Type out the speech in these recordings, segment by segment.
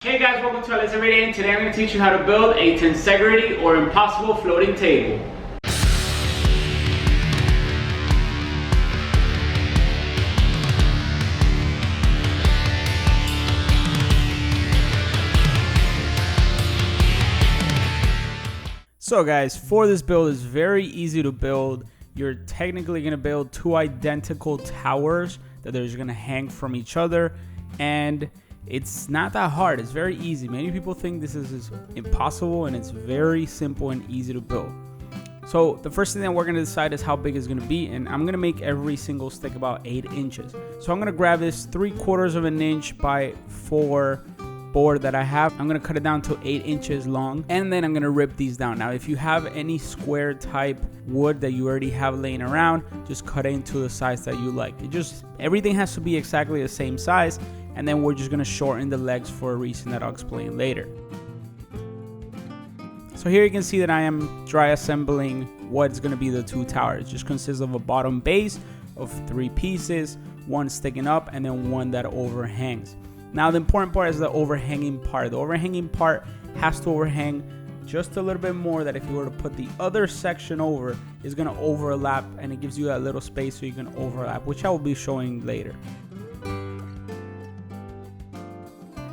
Hey guys, welcome to Renovation, and today I'm going to teach you how to build a Tensegrity or impossible floating table. So guys, for this build, it's very easy to build. You're technically going to build two identical towers that are going to hang from each other, and it's not that hard. It's very easy. Many people think this is impossible, and it's very simple and easy to build. So the first thing that we're going to decide is how big it's going to be, and I'm going to make every single stick about 8 inches. So I'm going to grab this 3/4 of an inch by 4 board that I have. I'm going to cut it down to 8 inches long, and then I'm going to rip these down. Now if you have any square type wood that you already have laying around, just cut it into the size that you like. Everything has to be exactly the same size, and then we're just going to shorten the legs for a reason that I'll explain later. So here you can see that I am dry assembling what's going to be the two towers. It just consists of a bottom base of 3 pieces, one sticking up and then one that overhangs. Now the important part is the overhanging part. The overhanging part has to overhang just a little bit more, that if you were to put the other section over, is going to overlap, and it gives you that little space so you can overlap, which I will be showing later.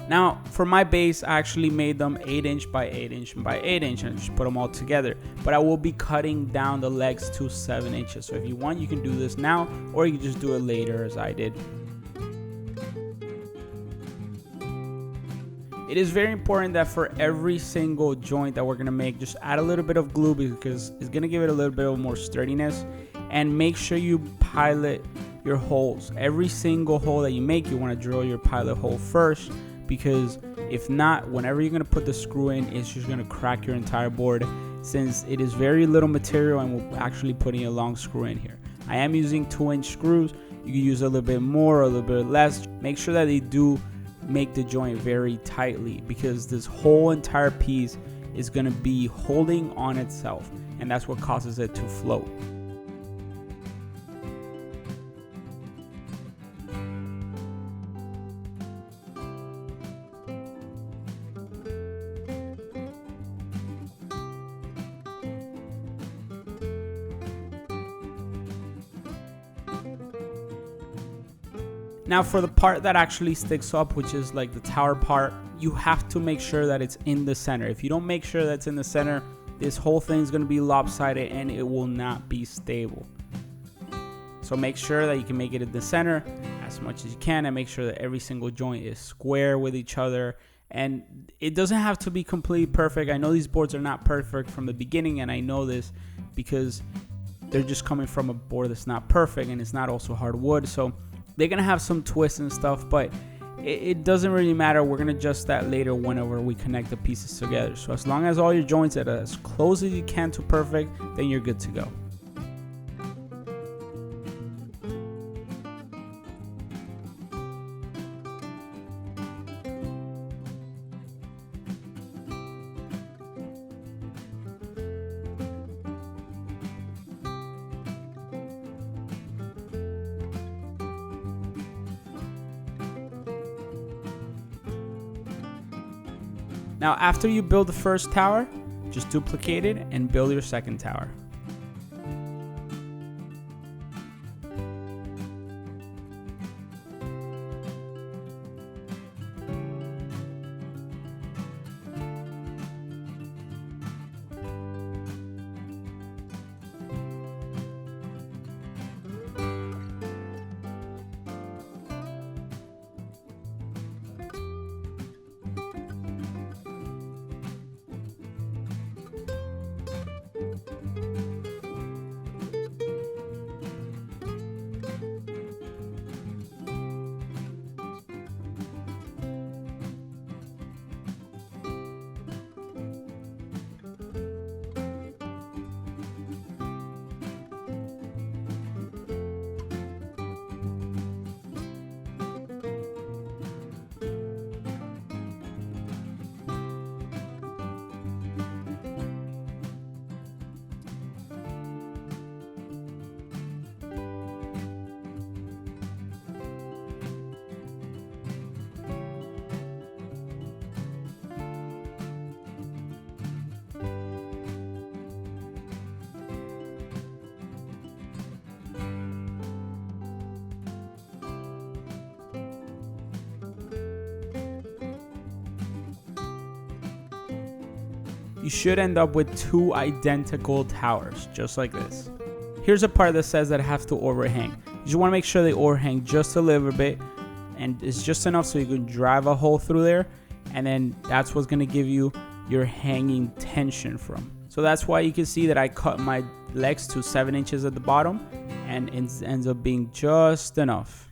Now for my base, I actually made them 8 inch by 8 inch by 8 inch and just put them all together, but I will be cutting down the legs to 7 inches. So if you want, you can do this now, or you can just do it later as I did. It is very important that for every single joint that we're going to make, just add a little bit of glue, because it's going to give it a little bit of more sturdiness. And make sure you pilot your holes. Every single hole that you make, you want to drill your pilot hole first, because if not, whenever you're going to put the screw in, it's just going to crack your entire board, since it is very little material and we're actually putting a long screw in here. I am using 2-inch screws. You can use a little bit more or a little bit less. Make sure that they do make the joint very tightly, because this whole entire piece is going to be holding on itself, and that's what causes it to float. Now for the part that actually sticks up, which is like the tower part, you have to make sure that it's in the center. If you don't make sure that's in the center, this whole thing is going to be lopsided and it will not be stable. So make sure that you can make it in the center as much as you can, and make sure that every single joint is square with each other. And it doesn't have to be completely perfect. I know these boards are not perfect from the beginning, and I know this because they're just coming from a board that's not perfect, and it's not also hardwood. So they're going to have some twists and stuff, but it doesn't really matter. We're going to adjust that later whenever we connect the pieces together. So as long as all your joints are as close as you can to perfect, then you're good to go. Now after you build the first tower, just duplicate it and build your second tower. you should end up with 2 identical towers, just like this. Here's a part that says that it has to overhang. You just want to make sure they overhang just a little bit, and it's just enough so you can drive a hole through there, and then that's what's going to give you your hanging tension from. So that's why you can see that I cut my legs to 7 inches at the bottom, and it ends up being just enough.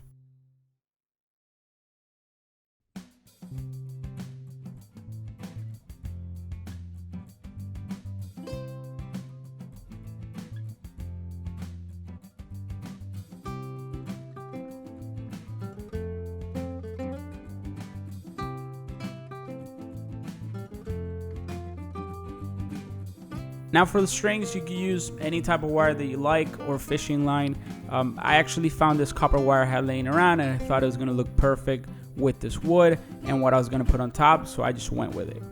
Now for the strings, you can use any type of wire that you like, or fishing line. I actually found this copper wire I had laying around, and I thought it was going to look perfect with this wood and what I was going to put on top, so I just went with it.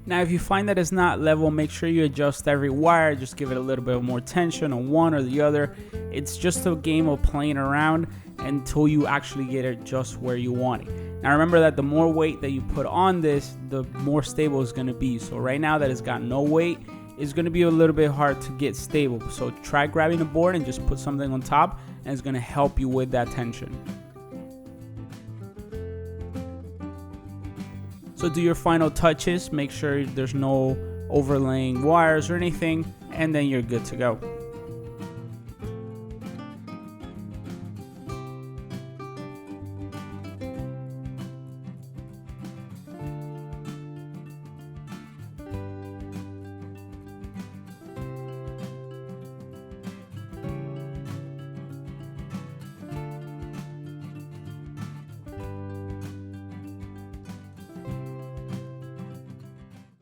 Now if you find that it's not level, make sure you adjust every wire, just give it a little bit more tension on one or the other. It's just a game of playing around until you actually get it just where you want it. Now remember that the more weight that you put on this, the more stable it's going to be. So right now that it's got no weight, it's going to be a little bit hard to get stable. So try grabbing a board and just put something on top, and it's going to help you with that tension. So do your final touches, make sure there's no overlaying wires or anything, and then you're good to go.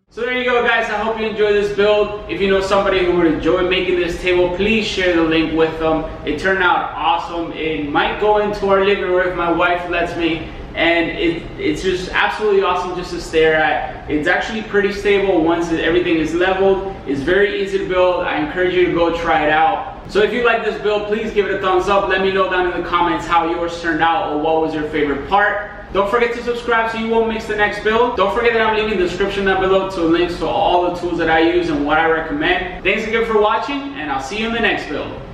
So there you go guys, I hope you enjoyed this build. If you know somebody who would enjoy making this table, please share the link with them. It turned out awesome. It might go into our living room if my wife lets me, and it's just absolutely awesome just to stare at. It's actually pretty stable once everything is leveled. It's very easy to build. I encourage you to go try it out. So if you like this build, please give it a thumbs up. Let me know down in the comments how yours turned out or what was your favorite part. Don't forget to subscribe so you won't miss the next build. Don't forget that I'm leaving the description down below to links to all the tools that I use and what I recommend. Thanks again for watching, and I'll see you in the next build.